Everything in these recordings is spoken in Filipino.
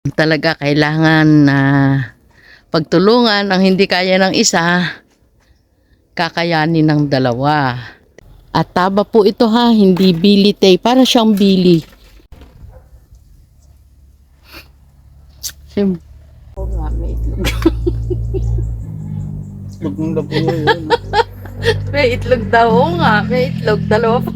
Talaga kailangan na pagtulungan ang hindi kaya ng isa, kakayanin ng dalawa. At taba po ito ha, hindi bili tay, para siyang bili. Sim. Oo nga, may itlog. Itlog ng labuyo yun. May itlog daw, oo nga, may itlog, dalawa pa.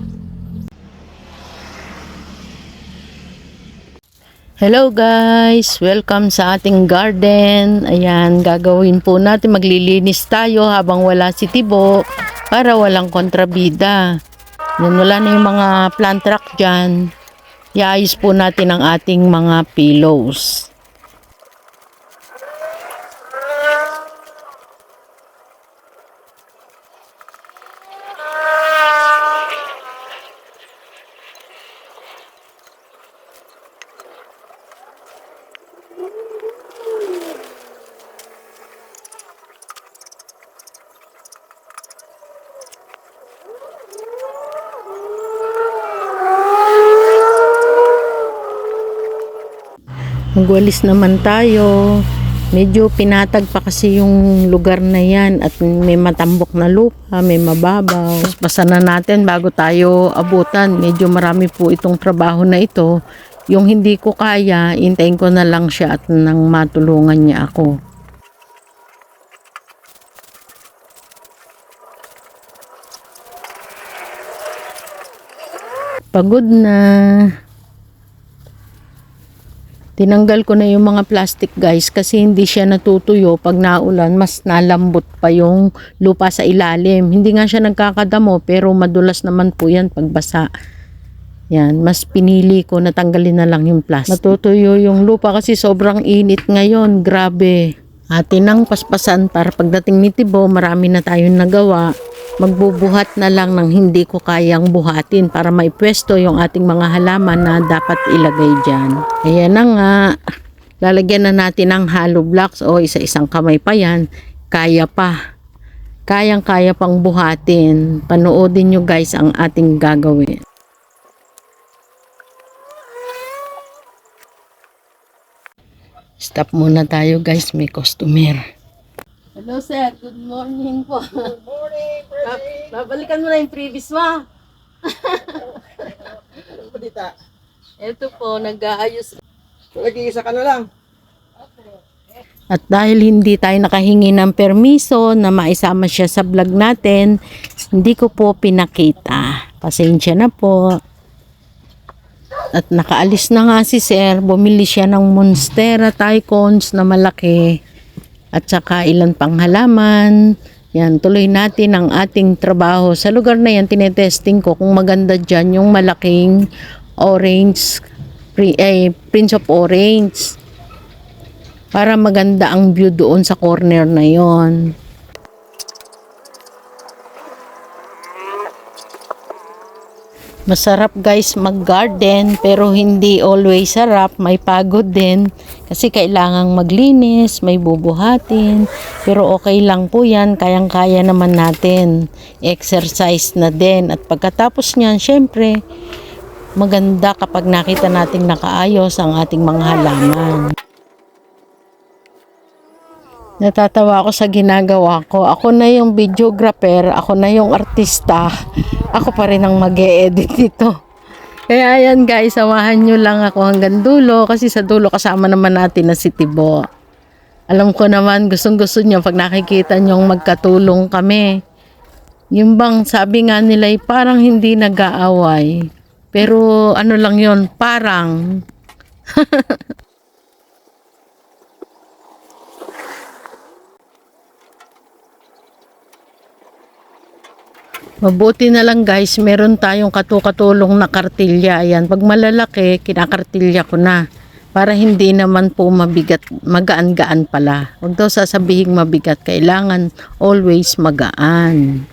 Hello guys! Welcome sa ating garden. Ayan, gagawin po natin, maglilinis tayo habang wala si Tibo para walang kontrabida. Yan, wala na yung mga plant rock dyan. Iayos po natin ang ating mga pillows. Magwalis naman tayo. Medyo pinatag pa kasi yung lugar na yan at may matambok na lupa, may mababaw. Basa na natin bago tayo abutan. Medyo marami po itong trabaho na ito. Yung hindi ko kaya, intayin ko na lang siya at nang matulungan niya ako. Pagod na. Tinanggal ko na yung mga plastic guys kasi hindi siya natutuyo pag naulan, mas nalambot pa yung lupa sa ilalim. Hindi nga siya nagkakadamo pero madulas naman po yan pag basa. Yan, mas pinili ko na tanggalin na lang yung plastic. Natutuyo yung lupa kasi sobrang init ngayon, grabe. Atin ang paspasan para pagdating ni Tibo, marami na tayong nagawa. Magbubuhat na lang ng hindi ko kayang buhatin para maipwesto yung ating mga halaman na dapat ilagay dyan. Ayan na nga. Lalagyan na natin ng hollow blocks o isa-isang kamay pa yan. Kaya pa. Kayang-kaya pang buhatin. Panoodin nyo guys ang ating gagawin. Stop muna tayo guys, may customer. Hello sir, good morning po. Good morning, Freddy. Babalikan mo na yung previous mo. Ano ba dita? Ito po, nag-aayos. Nag-iisa ka na lang. At dahil hindi tayo nakahingi ng permiso na maisama siya sa vlog natin, hindi ko po pinakita. Pasensya na po. At nakaalis na nga si sir, bumili siya ng Monstera Tycoons na malaki. At saka ilan pang halaman. Yan, tuloy natin ang ating trabaho. Sa lugar na yan, tinetesting ko kung maganda dyan yung malaking orange, Prince of Orange. Para maganda ang view doon sa corner na yon. Masarap guys mag-garden pero hindi always sarap, may pagod din kasi kailangang maglinis, may bubuhatin, pero okay lang po yan, kayang-kaya naman natin. Exercise na din at pagkatapos niyan, syempre maganda kapag nakita nating nakaayos ang ating mga halaman. Natatawa ako sa ginagawa ko. Ako na yung videographer, ako na yung artista. Ako pa rin ang mag-e-edit dito. Kaya ayan guys, samahan nyo lang ako hanggang dulo kasi sa dulo kasama naman natin na si Tibo. Alam ko naman gustong-gusto nyo pag nakikita nyo magkatulong kami. Yung bang sabi nga nila ay parang hindi nag-aaway. Pero ano lang yon, parang. Mabuti na lang guys, meron tayong katulong na kartilya. Ayan, pag malalaki, kinakartilya ko na. Para hindi naman po mabigat, magaan-gaan pala. Huwag daw sasabihin mabigat, kailangan always magaan.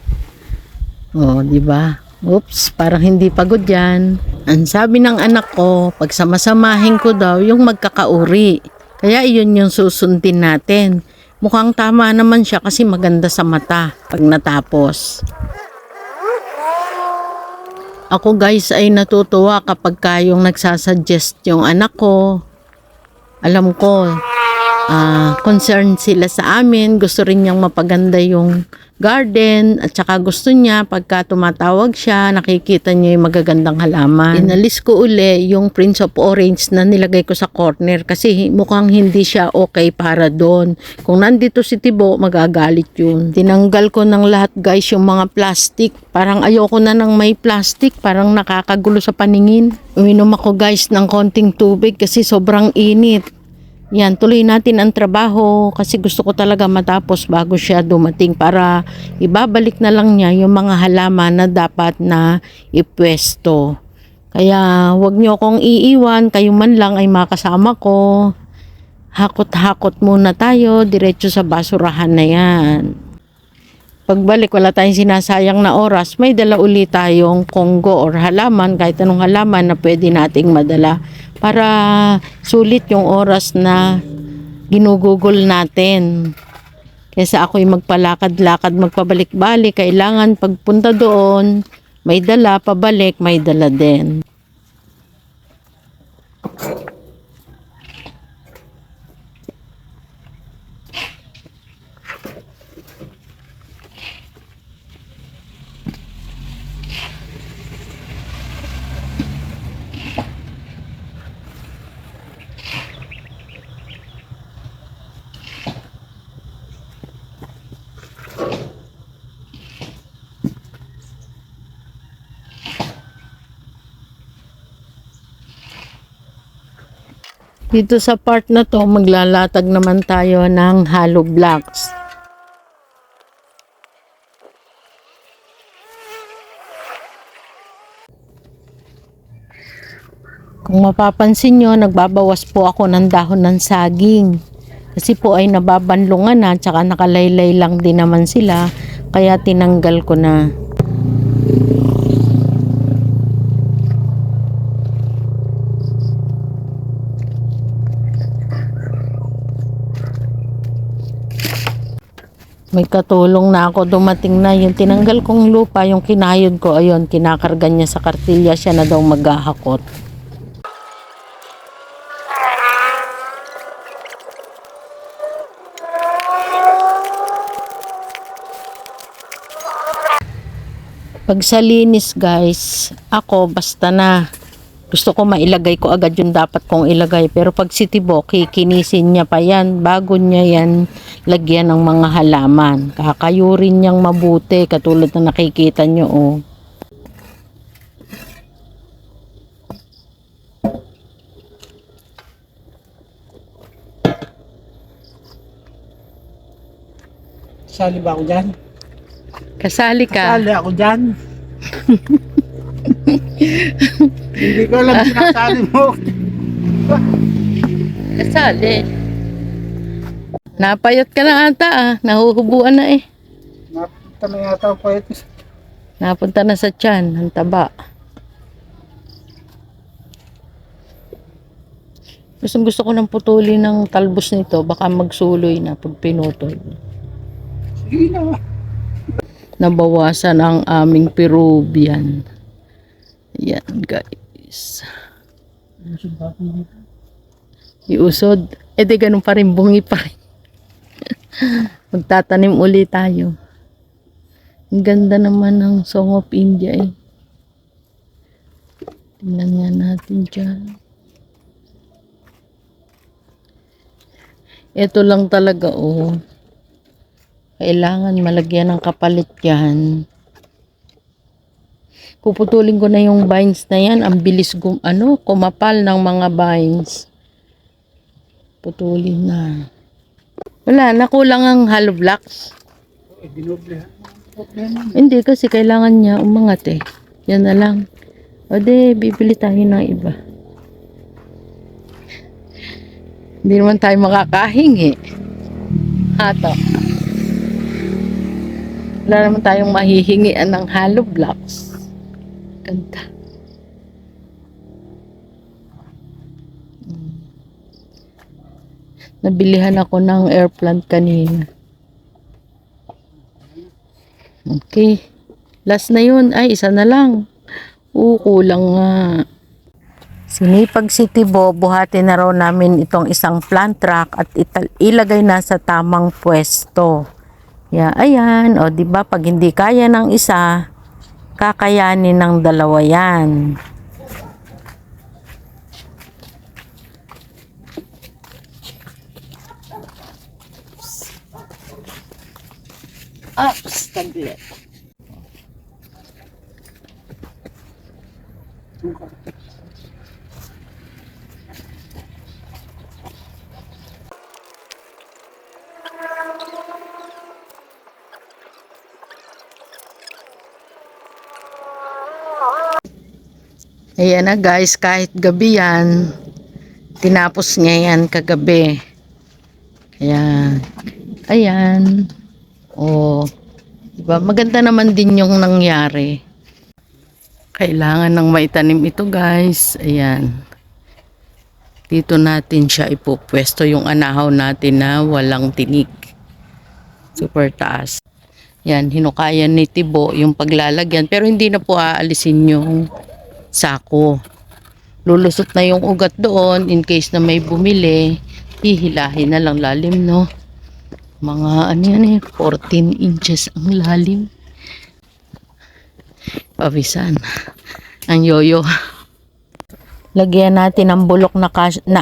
Oh, di ba? Oops, parang hindi pagod yan. Ang sabi ng anak ko, pag samasamahin ko daw yung magkakauri. Kaya iyon yung susundin natin. Mukhang tama naman siya kasi maganda sa mata pag natapos. Ako guys ay natutuwa kapag kayong nagsasuggest yung anak ko Alam ko, concerned sila sa amin. Gusto rin niyang mapaganda yung garden at saka gusto niya pagka tumatawag siya, nakikita niya yung magagandang halaman. Inalis ko uli yung Prince of Orange na nilagay ko sa corner kasi mukhang hindi siya okay para doon. Kung nandito si Tibo, magagalit yun. Tinanggal ko ng lahat guys yung mga plastic. Parang ayoko na ng may plastic, parang nakakagulo sa paningin. Uminom ako guys ng konting tubig kasi sobrang init. Yan, tuloy natin ang trabaho kasi gusto ko talaga matapos bago siya dumating para ibabalik na lang niya yung mga halaman na dapat na ipwesto. Kaya wag niyo akong iiwan, kayo man lang ay makasama ko. Hakot-hakot muna tayo, diretso sa basurahan na yan. Pagbalik, wala tayong sinasayang na oras, may dala uli tayong konggo or halaman, kahit anong halaman na pwede nating madala para sulit yung oras na ginugugol natin. Kaysa ako'y magpalakad-lakad, magpabalik-balik, kailangan pagpunta doon, may dala, pabalik, may dala din. Dito sa part na to, maglalatag naman tayo ng hollow blocks. Kung mapapansin nyo, nagbabawas po ako ng dahon ng saging. Kasi po ay nababanlungan na, tsaka nakalaylay lang din naman sila, kaya tinanggal ko na. May katulong na ako, dumating na yung tinanggal kong lupa, yung kinayod ko, ayun, kinakarga niya sa kartilya, siya na daw maghahakot. Pag sa linis guys, ako basta na. Gusto ko mailagay ko agad yung dapat kong ilagay. Pero pag si Tibo, kikinisin niya pa yan. Bago niya yan lagyan ng mga halaman. Kakayurin niyang mabuti. Katulad na nakikita niyo. Oh. Sali ba ako dyan? Kasali ka. Sali ako dyan. Hindi ko alam sinasali mo. Kasali. Napayat ka na ata ah. Nahuhubuan na eh. Napunta na yata ako ito. Napunta na sa tiyan. Ang taba. Gusto ko ng putulin ng talbos nito. Baka magsuloy na pag pinutol. Sige na. Nabawasan ang aming Peruvian. Yan guys. Iusod. Eh di ganun pa rin, bungi pa rin. Magtatanim uli tayo. Ang ganda naman ng Song of India eh. Tingnan nga natin dyan. Ito lang talaga oh. Kailangan malagyan ng kapalit yan. Puputulin ko na yung vines na yan. Ang bilis kumapal ng mga vines. Putulin na. Wala, nakulang ang hollow blocks. Hindi kasi kailangan niya umangat eh. Yan na lang. O de, bibili tayo ng iba. Hindi naman tayo makakahingi. Hato. Wala naman tayong mahihingian ng hollow blocks. Ganda. Nabilihan ako ng air plant kanina. Okay. Last na yun. Ay, isa na lang. Kulang nga. Sinipag si Tibo, buhatin na raw namin itong isang plant truck at ilagay na sa tamang pwesto. Ayan, o di ba pag hindi kaya ng isa, kakayanin ng dalawa yan. Taglit. Ayan na guys, kahit gabi yan, tinapos niya yan kagabi. Ayan. Ayan. Oh, diba? Maganda naman din yung nangyari. Kailangan ng maitanim ito guys. Ayan. Dito natin siya ipupwesto yung anahaw natin na walang tinik. Super taas. Yan, hinukayan ni Tibo yung paglalagyan. Pero hindi na po aalisin yung sako. Lulusot na yung ugat doon in case na may bumili. Hihilahin na lang lalim, no? Mga ano yan 14 inches ang lalim. Pawisan. Ang yoyo. Lagyan natin ng bulok na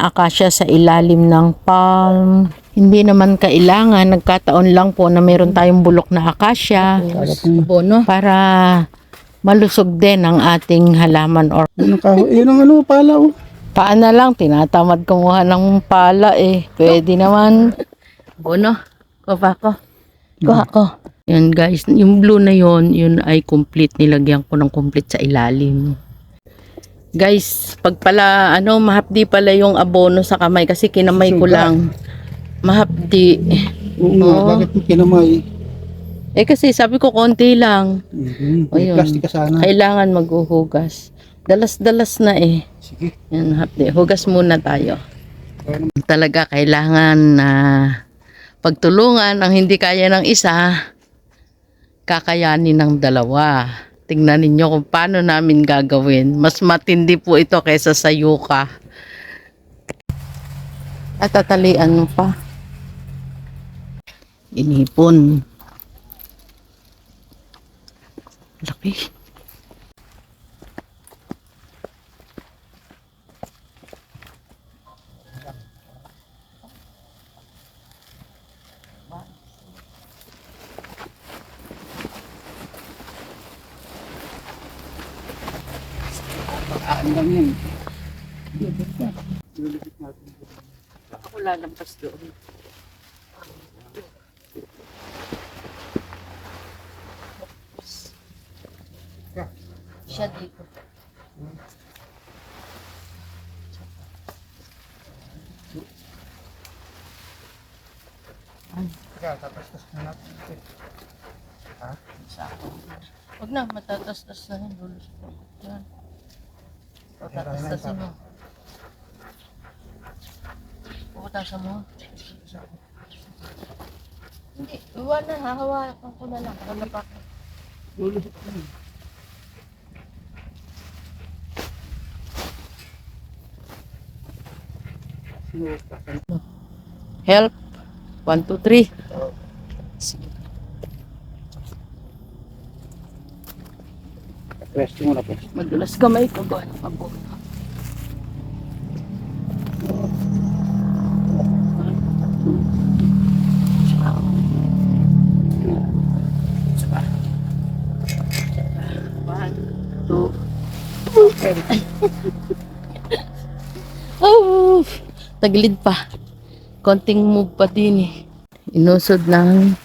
akasya sa ilalim ng palm. Hindi naman kailangan, nagkataon lang po na meron tayong bulok na akasya. Bono. Para malusog din ang ating halaman or Yun ang ano, pala oh. paan na lang, tinatamad kumuha ng pala eh. Pwede naman. Bono, kuha ko. Kuha ko. Yan guys, yung blue na yon, yun ay complete. Nilagyan ko ng complete sa ilalim. Guys, pag pala, mahapdi pala yung abono sa kamay kasi kinamay ko lang. Mahapdi. Oo, bakit mo kinamay? Eh kasi sabi ko konti lang. May Ayun. plastic ka sana. Kailangan maghuhugas. Dalas-dalas na eh. Sige. Yan, hapdi. Hugas muna tayo. Talaga kailangan na pagtulungan ang hindi kaya ng isa, kakayanin ng dalawa. Tingnan ninyo kung paano namin gagawin. Mas matindi po ito kaysa sa yuka. At tatalian mo pa. Inipon. Laki. Ano lang yan? Ako lalampas doon. Siya dito. Tapos na natin. Ha? Huwag na, matatas-tas na yun. Lulusot na. Yan. O, tatas-tasin mo. Puputasan mo. Hindi, iwan na. Hahawakan ko na lang. Wala pa ako. Lulusot na yun. Help. 1, 2, 3. Pwesto mo na pwesto. Madulas kamay ko. Gawa ng abono. One, two. Oh, tagilid pa. Konting move pa din eh. Inusod ng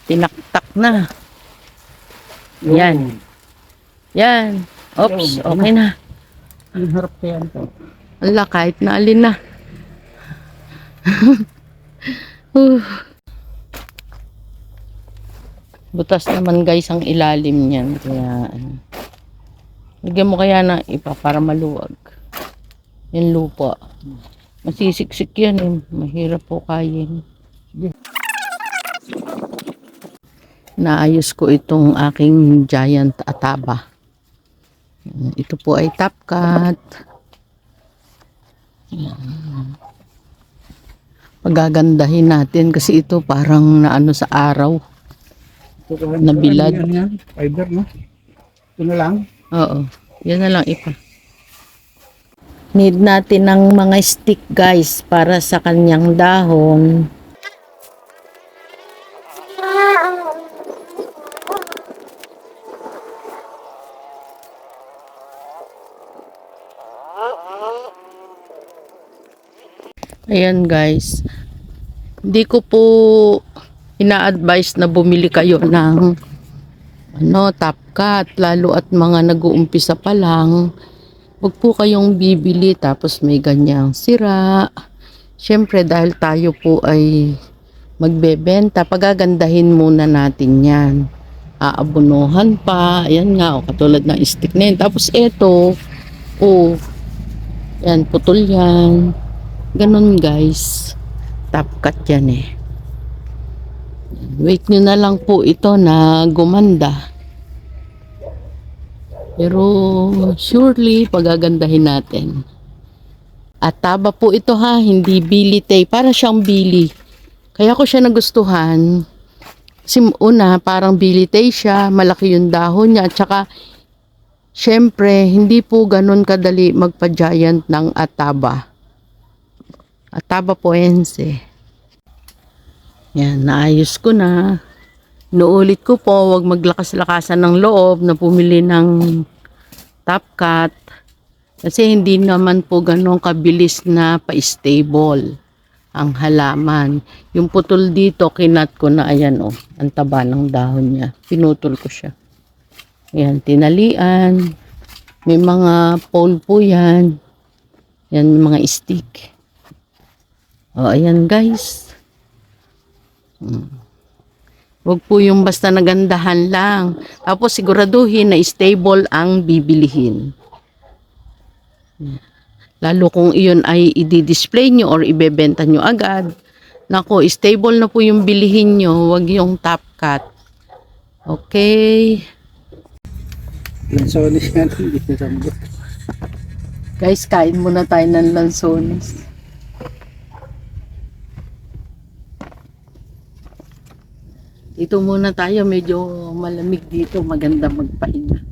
tinaktak na. Yan. Yan. Oops, okay na. Ang harap kaya ito. Ala, kahit na alin na. Butas naman guys ang ilalim niyan. Kaya, lagyan mo kaya na ipa para maluwag. Yung lupa. Masisiksik yan eh. Mahirap po kayin. Naayos ko itong aking giant ataba. Ito po ay top cut. Ayan. Pagagandahin natin kasi ito parang naano sa araw. Ito ka, Nabilad. Ano yan? Fiber, no? Ito na lang. Oo. Yan na lang ipa. Need natin ng mga stick guys para sa kanyang dahon. Ayan guys. Hindi ko po ina-advise na bumili kayo ng top cut, lalo at mga nag-uumpisa pa lang. Huwag po kayong bibili tapos may ganyang sira. Siyempre dahil tayo po ay magbebenta, pagagandahin muna natin yan. Aabunuhan pa, ayan nga, katulad ng stick na yun. Tapos eto, yan, putol yan. Ganun guys, top cut yan eh. Wait nyo na lang po ito na gumanda. Pero surely pagagandahin natin. At taba po ito ha, hindi bili tay. Para siyang bili. Kaya ko siya nagustuhan. Kasi una, parang bili tay siya. Malaki yung dahon niya. At saka, syempre, hindi po ganun kadali magpa-giant ng ataba. Ataba poense. Yan, naayos ko na. Nuulit ko po, wag maglakas-lakasan ng loob na pumili ng top cut. Kasi hindi naman po ganun kabilis na pa-stable ang halaman. Yung putol dito, kinat ko na, ayan o, ang taba ng dahon niya. Pinutol ko siya. Ayan, tinalian. May mga pole po yan. Yan, may mga stick. O, ayan guys. Huwag po yung basta nagandahan lang. Tapos siguraduhin na stable ang bibilihin. Lalo kung iyon ay i-display nyo or ibebenta nyo agad. Nako, stable na po yung bilihin nyo. Huwag yung top cut. Okay. Lansones yan. Hindi na sambot. Guys, kain muna tayo ng lansones. Dito muna tayo, medyo malamig dito, maganda magpahinga.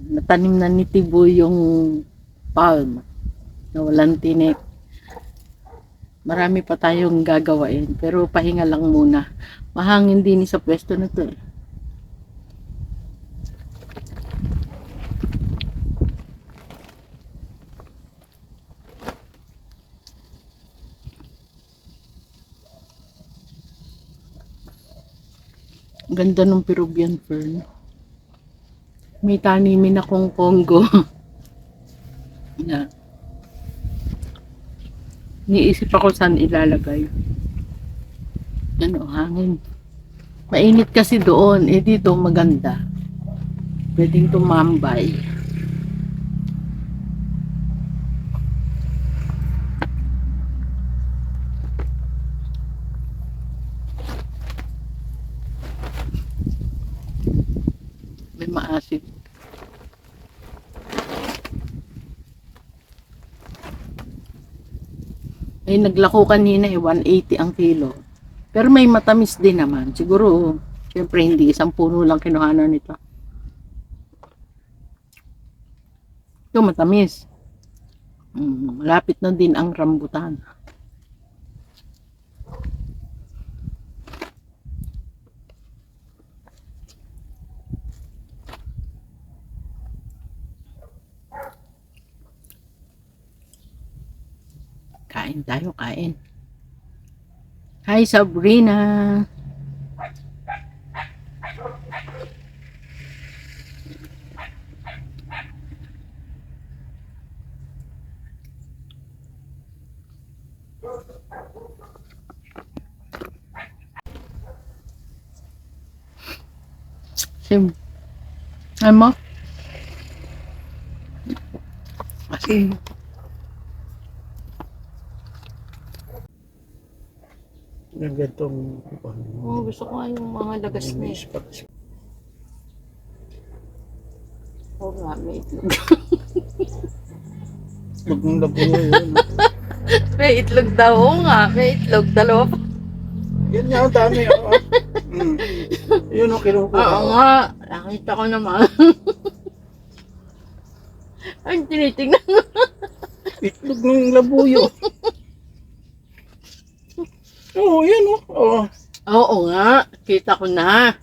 Natanim na ni Tibo yung palm na walang tinik. Marami pa tayong gagawain, pero pahinga lang muna. Mahangin din sa pwesto na to eh. Ganda ng Peruvian fern. May tanimin akong Congo. Yan. Niisip ako saan ilalagay. Ano, hangin. Mainit kasi doon. Eh dito maganda. Pwedeng tumambay. May maasid. Ay naglako kanina eh, 180 ang kilo. Pero may matamis din naman. Siguro, syempre hindi isang puno lang kinuhanan nito. Ito matamis. Malapit na din ang rambutan. Kain tayo, kain. Hi Sabrina. Sim. Ano? Kasi Yung gantong gusto ko nga yung mga lagas na eh. spot. Huwag nga, may itlog. Huwag mong labuyo yun. May itlog daw. Oo nga, may itlog. Dalawa pa. Yan nga, ang dami. Oh. Yun ang kinukuha. Oo nga. Nakita ko naman. Ay, tinitingnan. Itlog ng labuyo. Oo, yan o. Oh. Oo nga. Kita ko na.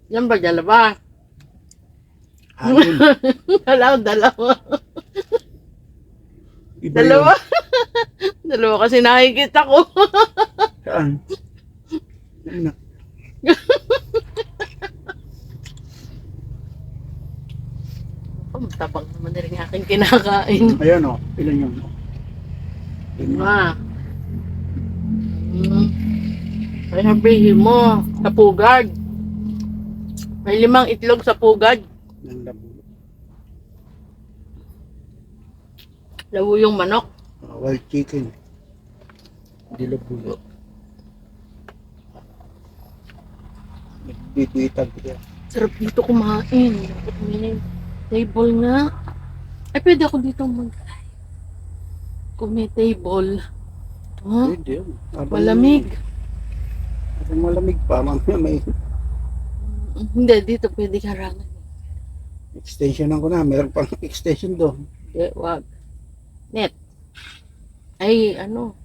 Yan ba dalawa? Ayun. Dalawa. Iba Dalawa. Dalawa kasi nakikita ko. Yun. Saan? Yan na. Oh, tabang naman na rin aking kinakain. Ayan o. Ilan yun? Yun nga. Ma. Ay, sabihin mo. Sa pugad. May 5 itlog sa pugad. Ng labuyo. Labuyong manok. Wild chicken. Hindi labuyo. Nagbibitag ko yan. Sarap dito kumain. Dapat may table nga. Ay, pwede ako dito kung may table. Oh, Pwede yun. malamig. Habang malamig pa, mamaya may Hindi, dito pwede karangan. extension ko na. Meron pang extension doon. Hindi, wag. Net. Ay, ano.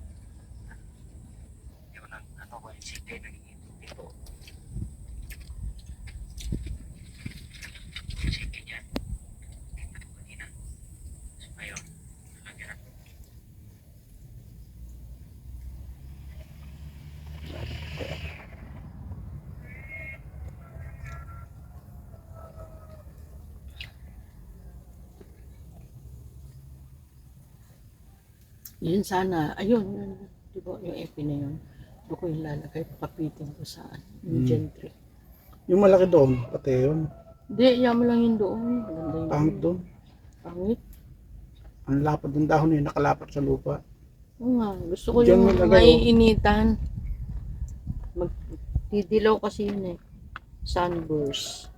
Yun sana. Ayun, yun. Di ba yung EP na yun? Doon ko yung lalagay. Papitin ko saan. Yung gentry. Yung malaki doon, pati yun. Hindi, yaman lang yun doon. Maganda yun. Pangit doon. Pangit. Ang lapad ng dahon eh, nakalapat sa lupa. Oo nga. Gusto ko Diyan yung mo lagay, oh. maiinitan. Magdidilaw kasi yun eh. Sunburst.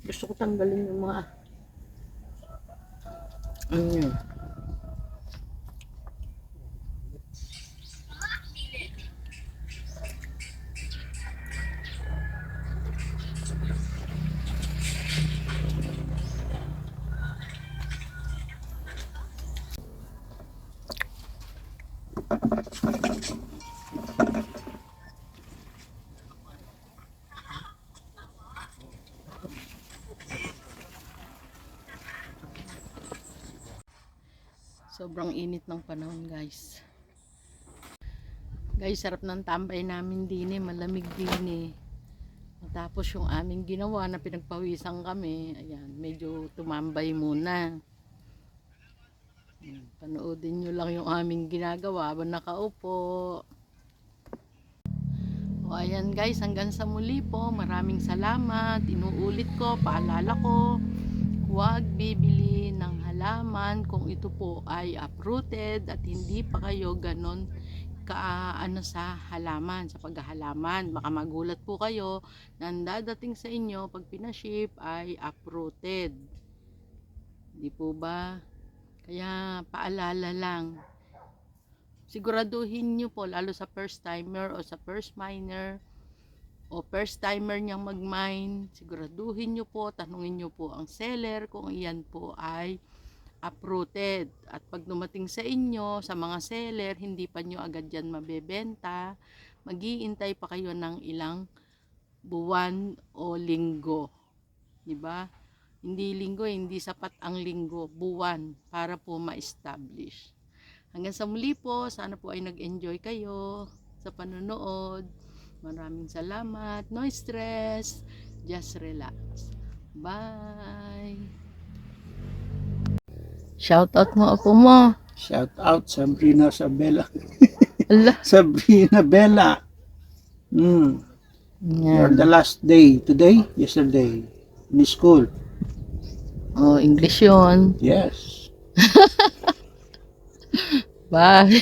Gusto ko tanggalin yung mga ano yun. Sobrang init ng panahon, guys. Guys, sarap ng tambay namin din eh. Malamig din eh. Tapos yung aming ginawa na pinagpawisan kami, ayan, medyo tumambay muna. Panoodin nyo lang yung aming ginagawa habang nakaupo. O ayan guys, hanggang sa muli po. Maraming salamat. Inuulit ko, paalala ko, huwag bibili ng halaman kung ito po ay uprooted at hindi pa kayo ganon kaano sa halaman, sa paghahalaman. Baka magulat po kayo na dadating sa inyo pag pinaship ay uprooted. Di po ba? Kaya paalala lang. Siguraduhin nyo po, lalo sa first timer o sa first miner o first timer niyang mag-mine, siguraduhin nyo po, tanungin nyo po ang seller kung iyan po ay uprooted. At pag dumating sa inyo, sa mga seller, hindi pa nyo agad yan mabebenta, mag-iintay pa kayo ng ilang buwan o linggo. Diba? Hindi linggo, hindi sapat ang linggo, buwan para po ma-establish. Hanggang sa muli po, sana po ay nag-enjoy kayo sa panonood. Maraming salamat. No stress. Just relax. Bye. Shout out mo ako mo. Shout out Sabrina Sabella. Allah. Sabrina Bella. You're Yan. the last day. Today? Yesterday. In school. Oh, English yun. Yes. Bye.